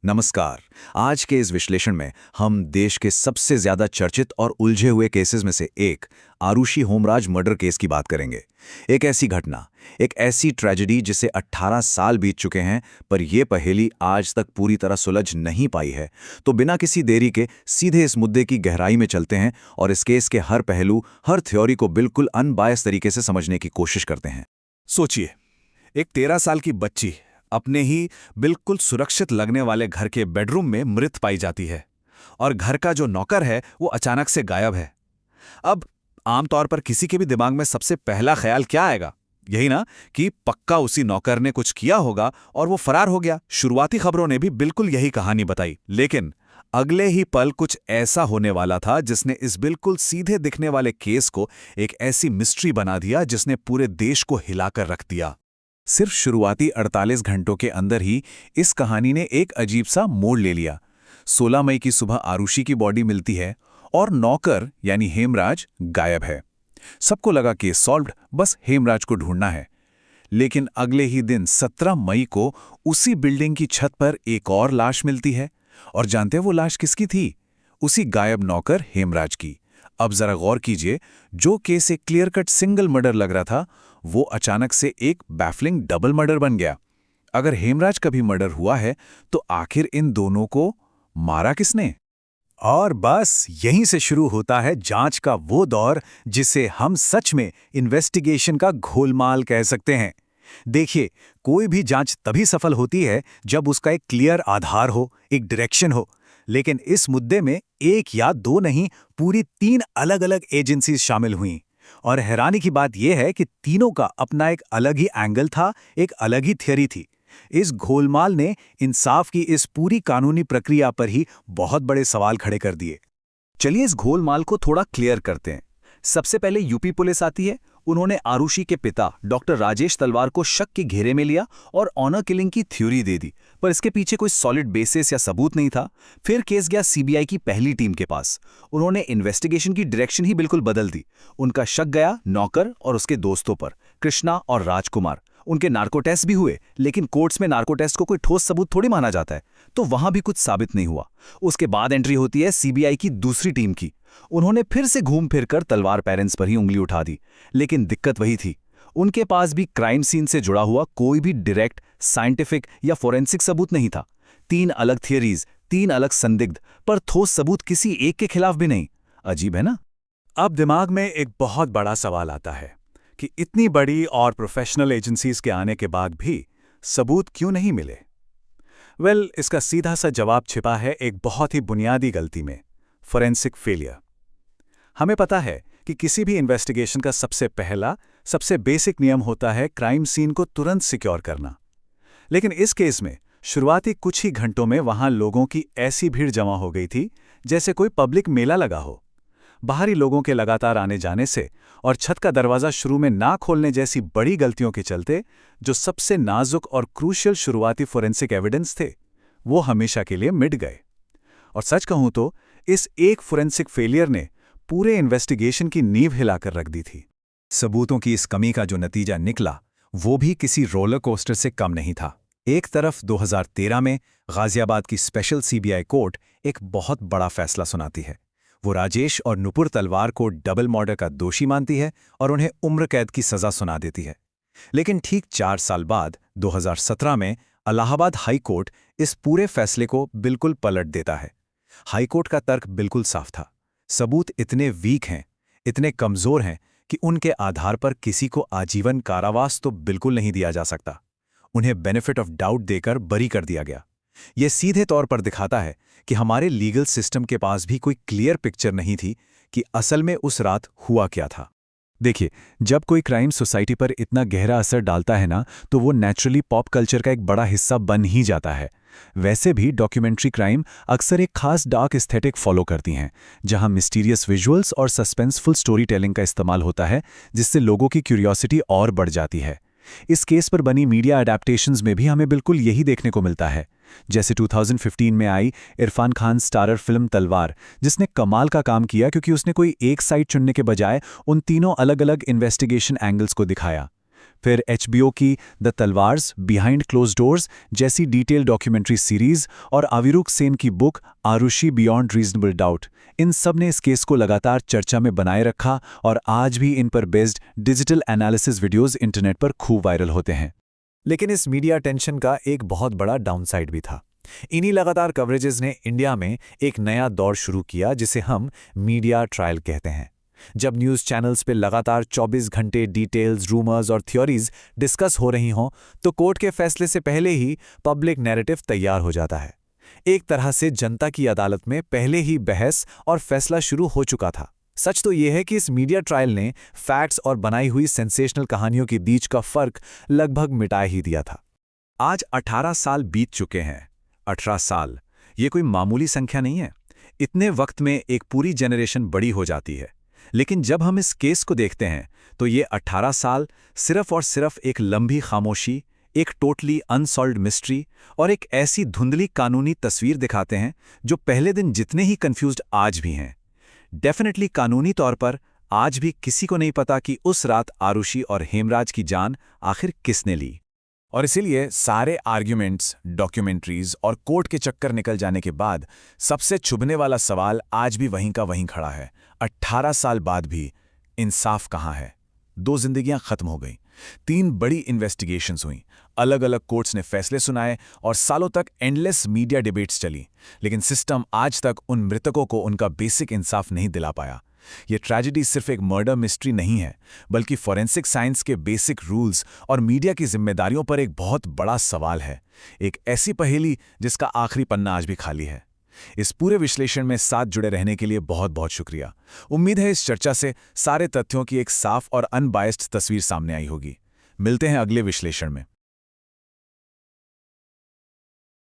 नमस्कार। आज के इस विश्लेषण में हम देश के सबसे ज्यादा चर्चित और उलझे हुए केसेस में से एक आरुषि होमराज मर्डर केस की बात करेंगे। एक ऐसी घटना, एक ऐसी ट्रेजेडी जिसे 18 साल बीत चुके हैं, पर यह पहेली आज तक पूरी तरह सुलझ नहीं पाई है। तो बिना किसी देरी के सीधे इस मुद्दे की गहराई में चलते हैं और इस केस के हर पहलू, हर थ्योरी को बिल्कुल अनबायस तरीके से समझने की कोशिश करते हैं। सोचिए, एक 13 साल की बच्ची अपने ही बिल्कुल सुरक्षित लगने वाले घर के बेडरूम में मृत पाई जाती है और घर का जो नौकर है वो अचानक से गायब है। अब आमतौर पर किसी के भी दिमाग में सबसे पहला ख्याल क्या आएगा? यही ना कि पक्का उसी नौकर ने कुछ किया होगा और वो फरार हो गया। शुरुआती खबरों ने भी बिल्कुल यही कहानी बताई, लेकिन अगले ही पल कुछ ऐसा होने वाला था जिसने इस बिल्कुल सीधे दिखने वाले केस को एक ऐसी मिस्ट्री बना दिया जिसने पूरे देश को हिलाकर रख दिया। सिर्फ शुरुआती 48 घंटों के अंदर ही इस कहानी ने एक अजीब सा मोड़ ले लिया। 16 मई की सुबह आरुषि की बॉडी मिलती है और नौकर यानी हेमराज गायब है। सबको लगा केस सॉल्व्ड, बस हेमराज को ढूंढना है। लेकिन अगले ही दिन 17 मई को उसी बिल्डिंग की छत पर एक और लाश मिलती है। और जानते हैं वो लाश किसकी थी? उसी गायब नौकर हेमराज की। अब जरा गौर कीजिए, जो केस एक क्लियर कट सिंगल मर्डर लग रहा था, वो अचानक से एक बैफलिंग डबल मर्डर बन गया। अगर हेमराज का भी मर्डर हुआ है, तो आखिर इन दोनों को मारा किसने? और बस यहीं से शुरू होता है जांच का वो दौर जिसे हम सच में इन्वेस्टिगेशन का घोलमाल कह सकते हैं। देखिए, कोई भी जांच तभी सफल होती है जब उसका एक क्लियर आधार हो, एक डायरेक्शन हो। लेकिन इस मुद्दे में एक या दो नहीं, पूरी 3 अलग-अलग एजेंसीज शामिल हुईं। और हैरानी की बात यह है कि तीनों का अपना एक अलग ही एंगल था, एक अलग ही थियरी थी। इस घोलमाल ने इंसाफ की इस पूरी कानूनी प्रक्रिया पर ही बहुत बड़े सवाल खड़े कर दिए। चलिए इस घोलमाल को थोड़ा क्लियर करते हैं। सबसे पहले यूपी पुलिस आती है। उन्होंने आरुषि के पिता डॉक्टर राजेश तलवार को शक के घेरे में लिया और ऑनर किलिंग की थ्योरी दे दी, पर इसके पीछे कोई सॉलिड बेसिस या सबूत नहीं था। फिर केस गया सीबीआई की पहली टीम के पास। उन्होंने इन्वेस्टिगेशन की डायरेक्शन ही बिल्कुल बदल दी। उनका शक गया नौकर और उसके दोस्तों पर, कृष्णा और राजकुमार। उनके नार्को टेस्ट भी हुए, लेकिन कोर्ट्स में नार्को टेस्ट को कोई ठोस सबूत थोड़ी माना जाता है, तो वहां भी कुछ साबित नहीं हुआ। उसके बाद एंट्री होती है सीबीआई की दूसरी टीम की। उन्होंने फिर से घूम फिरकर तलवार पेरेंट्स पर ही उंगली उठा दी, लेकिन दिक्कत वही थी। उनके पास भी क्राइम सीन से जुड़ा हुआ कोई भी डायरेक्ट साइंटिफिक या फोरेंसिक सबूत नहीं था। 3 अलग थियरीज, 3 अलग संदिग्ध, पर ठोस सबूत किसी एक के खिलाफ भी नहीं। अजीब है ना? अब दिमाग में एक बहुत बड़ा सवाल आता है कि इतनी बड़ी और प्रोफेशनल एजेंसीज के आने के बाद भी सबूत क्यों नहीं मिले? इसका सीधा सा जवाब छिपा है एक बहुत ही बुनियादी गलती में, फोरेंसिक फेलियर। हमें पता है कि किसी भी इन्वेस्टिगेशन का सबसे पहला, सबसे बेसिक नियम होता है क्राइम सीन को तुरंत सिक्योर करना। लेकिन इस केस में शुरुआती कुछ ही घंटों में वहां लोगों की ऐसी भीड़ जमा हो गई थी जैसे कोई पब्लिक मेला लगा हो। बाहरी लोगों के लगातार आने जाने से और छत का दरवाजा शुरू में ना खोलने जैसी बड़ी गलतियों के चलते जो सबसे नाजुक और क्रूशियल शुरुआती फोरेंसिक एविडेंस थे, वो हमेशा के लिए मिट गए। और सच कहूं तो इस एक फोरेंसिक फेलियर ने पूरे इन्वेस्टिगेशन की नींव हिलाकर रख दी थी। सबूतों की इस कमी का जो नतीजा निकला, वो भी किसी रोलर कोस्टर से कम नहीं था। एक तरफ 2013 में गाजियाबाद की स्पेशल सीबीआई कोर्ट एक बहुत बड़ा फैसला सुनाती है। वो राजेश और नुपुर तलवार को डबल मर्डर का दोषी मानती है और उन्हें उम्र कैद की सजा सुना देती है। लेकिन ठीक 4 साल बाद 2017 में इलाहाबाद हाई कोर्ट इस पूरे फैसले को बिल्कुल पलट देता है। हाई कोर्ट का तर्क बिल्कुल साफ था। सबूत इतने वीक हैं, इतने कमजोर हैं कि उनके आधार पर किसी को आजीवन कारावास तो बिल्कुल नहीं दिया जा सकता। उन्हें बेनिफिट ऑफ डाउट देकर बरी कर दिया गया। यह सीधे तौर पर दिखाता है कि हमारे लीगल सिस्टम के पास भी कोई क्लियर पिक्चर नहीं थी कि असल में उस रात हुआ क्या था। देखिए, जब कोई क्राइम सोसाइटी पर इतना गहरा असर डालता है ना, तो वो नेचुरली पॉप कल्चर का एक बड़ा हिस्सा बन ही जाता है। वैसे भी डॉक्यूमेंट्री क्राइम अक्सर एक खास डार्क एस्थेटिक फॉलो करती हैं, जहां मिस्टीरियस विजुअल्स और सस्पेंसफुल स्टोरी टेलिंग का इस्तेमाल होता है, जिससे लोगों की क्यूरियोसिटी और बढ़ जाती है। इस केस पर बनी मीडिया अडैप्टेशंस में भी हमें बिल्कुल यही देखने को मिलता है। जैसे 2015 में आई इरफान खान स्टारर फिल्म तलवार, जिसने कमाल का काम किया क्योंकि उसने कोई एक साइड चुनने के बजाय उन तीनों अलग अलग इन्वेस्टिगेशन एंगल्स को दिखाया। फिर HBO की the Talwars behind closed doors जैसी डिटेल डॉक्यूमेंट्री सीरीज और अविरुक सेन की book Aarushi beyond reasonable doubt, इन सब ने इस केस को लगातार चर्चा में बनाए रखा और आज भी इन पर based digital analysis videos internet पर खूब वायरल होते हैं। लेकिन इस मीडिया टेंशन का एक बहुत बड़ा डाउनसाइड भी था। इन्हीं लगातार कवरेजेस ने इंडिया में एक नया दौर शुरू किया जिसे हम मीडिया ट्रायल कहते हैं। जब न्यूज़ चैनल्स पे लगातार 24 घंटे डिटेल्स, रूमर्स और थ्योरीज डिस्कस हो रही हों तो कोर्ट के फैसले से पहले ही पब्लिक नैरेटिव तैयार हो जाता है। एक तरह से जनता की अदालत में पहले ही बहस और फैसला शुरू हो चुका था। सच तो यह है कि इस मीडिया ट्रायल ने फैक्ट्स और बनाई हुई सेंसेशनल कहानियों के बीच का फर्क लगभग मिटा ही दिया था। आज 18 साल बीत चुके हैं। 18 साल, ये कोई मामूली संख्या नहीं है। इतने वक्त में एक पूरी जनरेशन बड़ी हो जाती है। लेकिन जब हम इस केस को देखते हैं तो ये 18 साल सिर्फ और सिर्फ एक लंबी खामोशी, एक टोटली अनसॉल्व्ड मिस्ट्री और एक ऐसी धुंधली कानूनी तस्वीर दिखाते हैं जो पहले दिन जितने ही कंफ्यूज्ड आज भी हैं। डेफिनेटली कानूनी तौर पर आज भी किसी को नहीं पता कि उस रात आरुषि और हेमराज की जान आखिर किसने ली। और इसीलिए सारे आर्ग्यूमेंट्स, डॉक्यूमेंट्रीज और कोर्ट के चक्कर निकल जाने के बाद सबसे चुभने वाला सवाल आज भी वहीं का वहीं खड़ा है। 18 साल बाद भी इंसाफ कहाँ है? 2 जिंदगियां खत्म हो गईं, 3 बड़ी इन्वेस्टिगेशंस हुईं, अलग अलग कोर्ट्स ने फैसले सुनाए और सालों तक एंडलेस मीडिया डिबेट्स चली, लेकिन सिस्टम आज तक उन मृतकों को उनका बेसिक इंसाफ नहीं दिला पाया। ये ट्रेजेडी सिर्फ एक मर्डर मिस्ट्री नहीं है, बल्कि फॉरेंसिक साइंस के बेसिक रूल्स और मीडिया की जिम्मेदारियों पर एक बहुत बड़ा सवाल है। एक ऐसी पहेली जिसका आखिरी पन्ना आज भी खाली है। इस पूरे विश्लेषण में साथ जुड़े रहने के लिए बहुत बहुत शुक्रिया। उम्मीद है इस चर्चा से सारे तथ्यों की एक साफ और अनबायस्ड तस्वीर सामने आई होगी। मिलते हैं अगले विश्लेषण में।